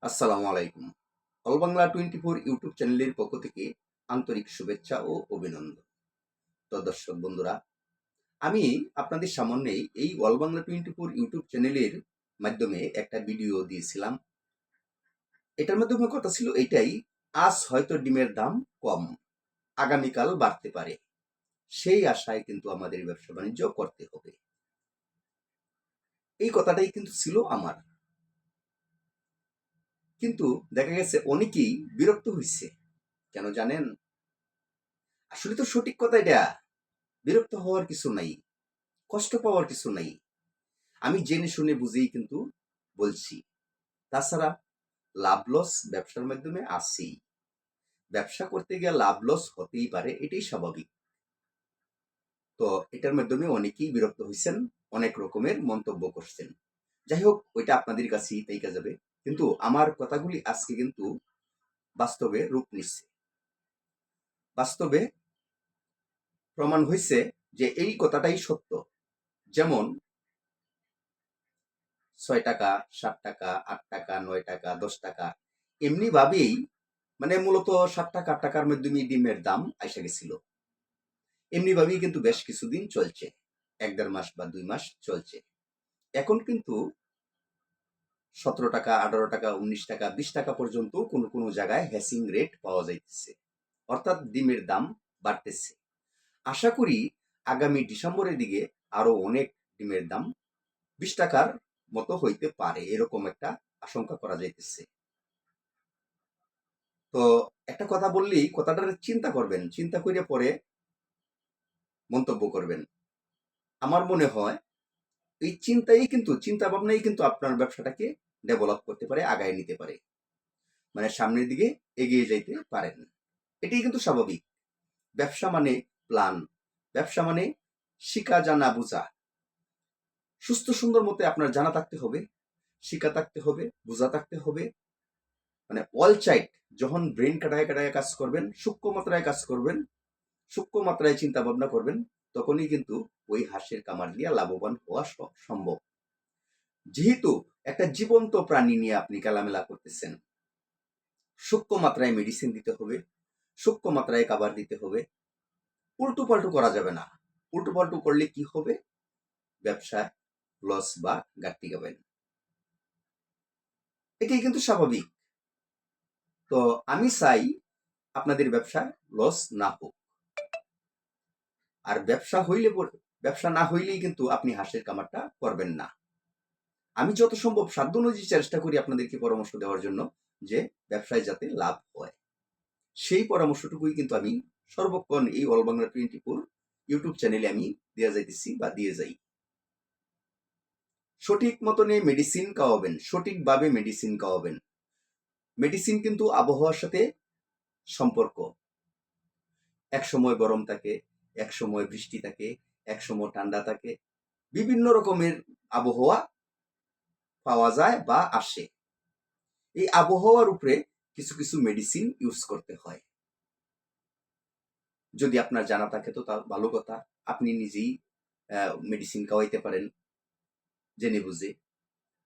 আসসালামু আলাইকুম। All Bangla 24 YouTube চ্যানেলের পক্ষ থেকে আন্তরিক শুভেচ্ছা ও অভিনন্দন। তো দর্শক বন্ধুরা, আমি আপনাদের সামনে এই অল বাংলা 24 ইউটিউব চ্যানেলের মাধ্যমে একটা ভিডিও দিয়েছিলাম। এটার মাধ্যমে কথা ছিল এইটাই, আজ হয়তো ডিমের দাম কম, আগামীকাল বাড়তে পারে। সেই আশায় কিন্তু আমাদের ব্যবসা বাণিজ্য করতে হবে। এই কথাটাই কিন্তু ছিল আমার। কিন্তু দেখা গেছে অনেকেই বিরক্ত হইছে। কেন জানেন? আসলে তো সঠিক কথা এটা। বিরক্ত হওয়ার কিছু নাই, কষ্ট পাওয়ার কিছু নাই। আমি জেনে শুনে বুঝেই কিন্তু বলছি। তাছাড়া লাভ লস ব্যবসার মাধ্যমে আছেই। ব্যবসা করতে গিয়ে লাভ লস হতেই পারে, এটাই স্বাভাবিক। তো এটার মাধ্যমে অনেকেই বিরক্ত হয়েছেন, অনেক রকমের মন্তব্য করছেন। যাই হোক, ওইটা আপনাদের কাছেই থেকে যাবে। কিন্তু আমার কথাগুলি আজকে কিন্তু বাস্তবে রূপ নিচ্ছে। বাস্তবে প্রমাণ হয়েছে যে এই কথাটাই সত্য। যেমন 6 টাকা, 7 টাকা, 8 টাকা, 9 টাকা, 10 টাকা, এমনি ভাবেই মানে মূলত 7 টাকা 8 টাকার মাধ্যমে ডিমের দাম আইসা গেছিল। এমনি ভাবেই কিন্তু বেশ কিছুদিন চলছে, 1-1.5 মাস বা 2 মাস চলছে। এখন কিন্তু 17 টাকা, 18 টাকা, 19 টাকা, 20 টাকা পর্যন্ত কোনো কোনো জায়গায় হ্যাসিং রেট পাওয়া যাইতেছে, অর্থাৎ ডিমের দাম বাড়তেছে। আশা করি আগামী ডিসেম্বরের দিকে আরো অনেক ডিমের দাম 20 টাকার মতো হইতে পারে, এরকম একটা আশঙ্কা করা যাইতেছে। তো একটা কথা বললেই কথাটা চিন্তা করবেন, চিন্তা করে পরে মন্তব্য করবেন। আমার মনে হয় এই চিন্তা ভাবনাই কিন্তু আপনার ব্যবসাটাকে ডেভেলপ করতে পারে, আগায় নিতে পারে, মানে সামনের দিকে এগিয়ে যাইতে পারেন। এটাই কিন্তু স্বাভাবিক। ব্যবসা মানে প্ল্যান, ব্যবসা মানে শিখা জানা বুঝা। সুস্থ সুন্দর মতে আপনার জানা থাকতে হবে, শিখা থাকতে হবে, বুঝা থাকতে হবে। মানে অল চাইট যখন ব্রেন কাটায় কাটায় কাজ করবেন, সূক্ষ্ম মাত্রায় কাজ করবেন, সূক্ষ্ম মাত্রায় চিন্তা ভাবনা করবেন, তখনই কিন্তু ওই হাঁসের কামার দিয়া লাভবান হওয়া সম্ভব। যেহেতু একটা জীবন্ত প্রাণী নিয়ে আপনি খেলামেলা করতেছেন, সূক্ষ্ম মাত্রায় মেডিসিন দিতে হবে, সূক্ষ্ম মাত্রায় খাবার দিতে হবে। উল্টো পাল্টু করা যাবে না। উল্টো পাল্টু করলে কি হবে? ব্যবসায় লস বা ঘাটতি গাবেন। এটাই কিন্তু স্বাভাবিক। তো আমি চাই আপনাদের ব্যবসায় লস না হোক। আর ব্যবসা না হইলেই কিন্তু আপনি হাঁসের কামারটা করবেন না। আমি যত সম্ভব সাধ্য অনুযায়ী চেষ্টা করি আপনাদেরকে পরামর্শ দেওয়ার জন্য, যে ব্যবসায় যাতে লাভ হয়। সেই পরামর্শটুকুই কিন্তু আমি সর্বক্ষণ এই অল বাংলা 24 ইউটিউব চ্যানেলে আমি দিয়ে যাইতেছি বা দিয়ে যাই। সঠিক মতনে মেডিসিন খাওয়াবেন, সঠিকভাবে মেডিসিন খাওয়াবেন। মেডিসিন কিন্তু আবহাওয়ার সাথে সম্পর্ক। এক সময় গরম থাকে, এক সময় বৃষ্টি থাকে, এক সময় ঠান্ডা থাকে। বিভিন্ন রকমের আবহাওয়া পাওয়া যায় বা আসে। এই আবহাওয়ার উপরে কিছু কিছু মেডিসিন ইউজ করতে হয়। যদি আপনার জানা থাকে তো তা ভালো কথা, আপনি নিজেই মেডিসিন খাওয়াইতে পারেন জেনে বুঝে।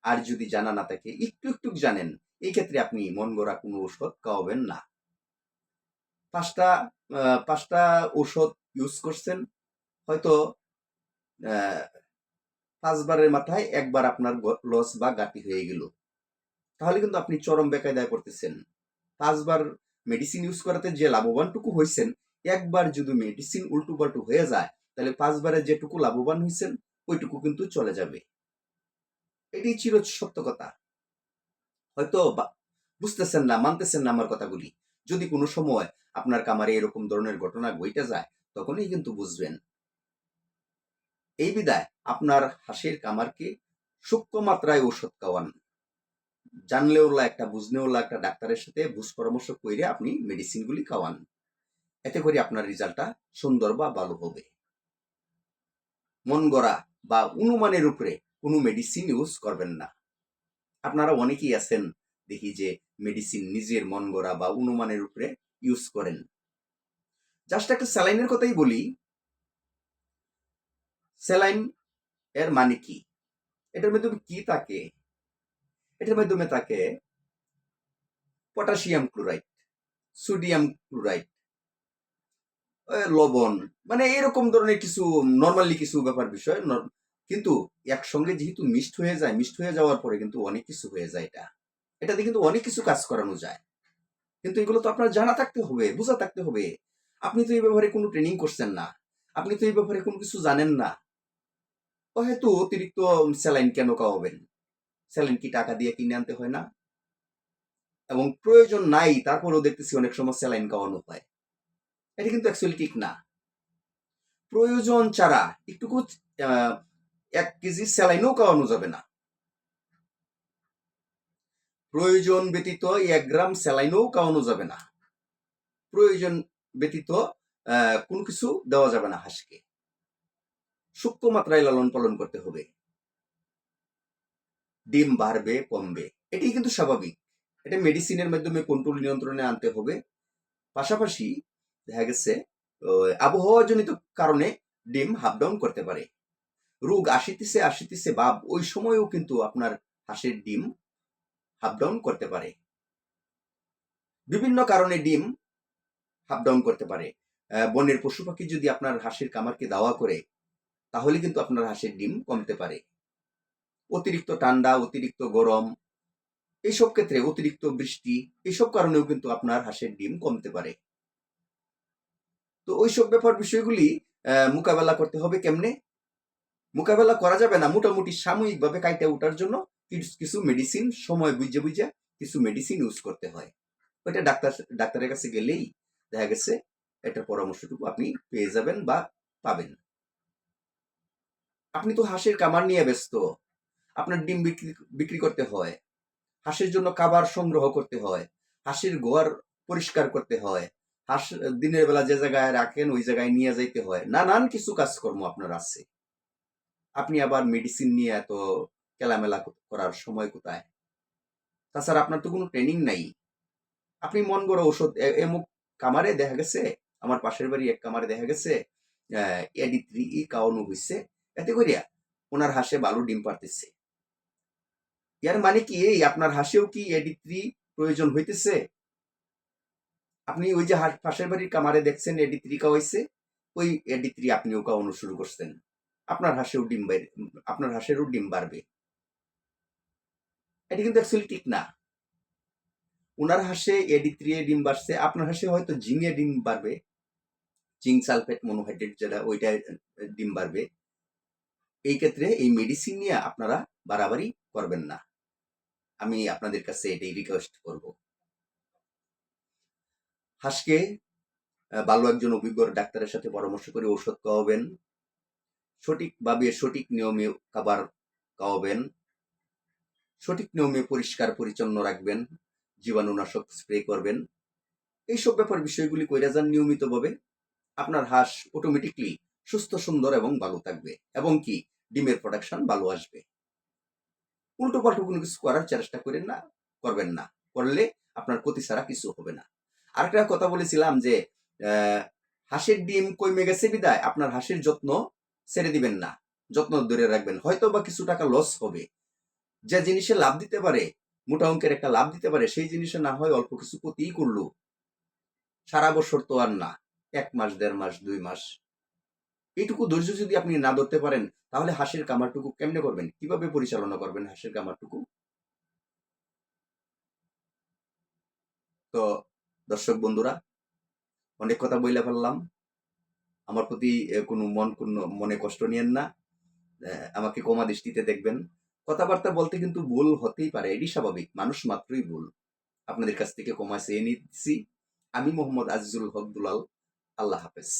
আর যদি জানা না থাকে, একটু একটু জানেন, এই ক্ষেত্রে আপনি মন গড়া কোনো ঔষধ খাওয়াবেন না। 5টা ঔষধ ইউজ করছেন, হয়তো 5বারের মাথায় একবার আপনার লস বা ঘাটতি হয়ে গেল, তাহলে কিন্তু আপনি চরম বেকায়দায় পড়তেছেন। 5বার মেডিসিন ইউজ করাতে যে লাভবানটুকু হয়েছেন, একবার যদি মেডিসিন উল্টো পাল্টু হয়ে যায়, তাহলে 5বারে যেটুকু লাভবান হয়েছেন ওইটুকু কিন্তু চলে যাবে। এটাই চির সত্য কথা। হয়তো বুঝতেছেন না, মানতেছেন না আমার কথাগুলি। যদি কোনো সময় আপনার কামারে এরকম ধরনের ঘটনা ঘটে যায়, তখনই কিন্তু বুঝবেন। এই বিদায় আপনার হাঁসের কামারকে সূক্ষ্ম মাত্রায় ঔষধ খাওয়ান। জানলেওলা একটা, বুঝনেওলা একটা ডাক্তারের সাথে বুঝ পরামর্শ করে আপনি মেডিসিনগুলি খাওয়ান। এতে করে আপনার রেজাল্টটা সুন্দর বা ভালো হবে। মন গড়া বা অনুমানের উপরে কোনো মেডিসিন ইউজ করবেন না। আপনারা অনেকেই আছেন দেখি যে মেডিসিন নিজের মন গড়া বা অনুমানের উপরে ইউজ করেন। জাস্ট একটা স্যালাইনের কথাই বলি। স্যালাইন এর মানে কি? এটার মাধ্যমে কি থাকে? এটার মাধ্যমে থাকে পটাশিয়াম ক্লোরাইড, সোডিয়াম ক্লোরাইড, লবণ, মানে এরকম ধরনের কিছু নর্মালি কিছু ব্যাপার বিষয় কিন্তু একসঙ্গে যেহেতু মিক্সড হয়ে যাওয়ার পরে কিন্তু অনেক কিছু হয়ে যায়। এটাতে কিন্তু অনেক কিছু কাজ করানো যায়, কিন্তু এগুলো তো আপনার জানা থাকতে হবে, বোঝা থাকতে হবে। আপনি তো এই ব্যাপারে কোনো ট্রেনিং করছেন না, আপনি তো এই ব্যাপারে কোনো কিছু জানেন না। হয়তো অতিরিক্ত স্যালাইন কেন খাওয়াবেন? স্যালাইন কি টাকা দিয়ে কিনে আনতে হয় না? এবং প্রয়োজন নাই তারপরেও দেখতেছি অনেক সময় স্যালাইন খাওয়ানো হয়। এটা কিন্তু অ্যাকচুয়ালি ঠিক না। প্রয়োজন ছাড়া একটুকু 1 কেজি স্যালাইনও খাওয়ানো যাবে না। প্রয়োজন ব্যতীত 1 গ্রাম স্যালাইনও খাওয়ানো যাবে না। প্রয়োজন ব্যতীত কোনো কিছু দেওয়া যাবে না হাঁসকে। সূক্ষ্ম মাত্রায় লালন পালন করতে হবে। ডিম বাড়বে কমবে, এটাই কিন্তু স্বাভাবিক। এটা মেডিসিনের মাধ্যমে কন্ট্রোল নিয়ন্ত্রণে আনতে হবে। পাশাপাশি দেখা গেছে আবহাওয়াজনিত কারণে ডিম হাফ ডাউন করতে পারে। রোগ আসিতেছে ভাব ওই সময়ও কিন্তু আপনার হাঁসের ডিম হাফ ডাউন করতে পারে। বিভিন্ন কারণে ডিম হাফ ডাউন করতে পারে। বনের পশু পাখি যদি আপনার হাঁসের কামারকে দাওয়া করে তাহলে কিন্তু আপনার হাঁসের ডিম কমতে পারে। অতিরিক্ত ঠান্ডা, অতিরিক্ত গরম, এইসব ক্ষেত্রে অতিরিক্ত বৃষ্টি, এইসব কারণেও কিন্তু আপনার হাঁসের ডিম কমতে পারে। তো ওইসব ব্যাপার বিষয়গুলি মোকাবেলা করতে হবে কেমনে? মোকাবেলা করা যাবে না মোটামুটি সাময়িকভাবে কাইটা ওঠার জন্য কিছু মেডিসিন সময় বুঝে কিছু মেডিসিন ইউজ করতে হয়। ওইটা ডাক্তারের কাছে গেলেই দেখা গেছে একটা পরামর্শটুকু আপনি পেয়ে যাবেন বা পাবেন। আপনি তো হাঁসের কামার নিয়ে ব্যস্ত, আপনার ডিম বিক্রি করতে হয়, হাঁসের জন্য খাবার সংগ্রহ করতে হয়, হাঁসের ঘর পরিষ্কার করতে হয়, হাঁস দিনের বেলা যে জায়গায় রাখেন ওই জায়গায় নিয়ে যাইতে হয়, নানান কিছু কাজকর্ম আপনার আছে। আপনি আবার মেডিসিন নিয়ে এত কেলামেলা করার সময় কোথায়? তাছাড়া আপনার তো কোনো ট্রেনিং নাই। আপনি মন গড়া ওষুধ এমুক কামারে দেখা গেছে, আমার পাশের বাড়ি এক কামারে দেখা গেছে এডি3 খাওয়ানো হয়েছে, এতে করিয়া ওনার হাঁসে ভালো ডিম পারতেছে। এর মানে কি এই আপনার হাঁসেও কি এডি3 প্রয়োজন হইতেছে? আপনি ওই যে পাশের বাড়ির কামারে দেখছেন এডি3 খাওয়াইছে, ওই এডি3 আপনিও খাওয়ানো শুরু করছেন, আপনার হাঁসেরও ডিম বাড়বে। এটা কিন্তু অ্যাকচুয়ালি ঠিক না। ওনার হাঁসে এডি3 এ ডিম বাড়ছে, আপনার হাঁসে হয়তো জিঙ্ক এ ডিম বাড়বে, জিঙ্ক সালফেট মনোহাইড্রেট যেটা ওইটা ডিম বাড়বে। এই ক্ষেত্রে এই মেডিসিন নিয়ে আপনারা বাড়াবাড়ি করবেন না, আমি আপনাদের কাছে এটাই রিকোয়েস্ট করব। হাঁসকে ভালো একজন অভিজ্ঞ ডাক্তারের সাথে পরামর্শ করে ঔষধ খাওয়াবেন, সঠিকভাবে সঠিক নিয়মে খাবার খাওয়াবেন, সঠিক নিয়মে পরিষ্কার পরিচ্ছন্ন রাখবেন, জীবাণুনাশক স্প্রে করবেন। এইসব ব্যাপার বিষয়গুলি কইরা যান নিয়মিতভাবে, আপনার হাঁস অটোমেটিকলি সুস্থ সুন্দর এবং ভালো থাকবে, এবং কি ডিমের প্রোডাকশন ভালো আসবে। উল্টো পাল্টো কোনো কিছু করার চেষ্টা করবেন না, করলে আপনার ক্ষতি ছাড়া কিছু হবে না। আরেকটা কথা বলেছিলাম যে হাঁসের ডিম কমে গেছে বিদায় আপনার হাঁসের যত্ন ছেড়ে দিবেন না, যত্ন ধরে রাখবেন। হয়তো বা কিছু টাকা লস হবে, যে জিনিসে লাভ দিতে পারে, মোটা অঙ্কের একটা লাভ দিতে পারে, সেই জিনিসে না হয় অল্প কিছু ক্ষতিই করলো, সারা বছর তো আর না, 1 মাস 1.5 মাস 2 মাস, এইটুকু ধৈর্য যদি আপনি না ধরতে পারেন তাহলে হাঁসের কামারটুকু কেমনে করবেন, কিভাবে পরিচালনা করবেন হাঁসের কামারটুকু? তো দর্শক বন্ধুরা, অনেক কথা বইলা ফেললাম, আমার প্রতি কোনো মনে কষ্ট নিয়েন না, আমাকে ক্ষমা দৃষ্টিতে দেখবেন। কথাবার্তা বলতে কিন্তু ভুল হতেই পারে, এটি স্বাভাবিক, মানুষ মাত্রই ভুল। আপনাদের কাছ থেকে ক্ষমা চেয়ে নিচ্ছি। আমি মোহাম্মদ আজিজুল হক দুলাল। আল্লাহ হাফেজ।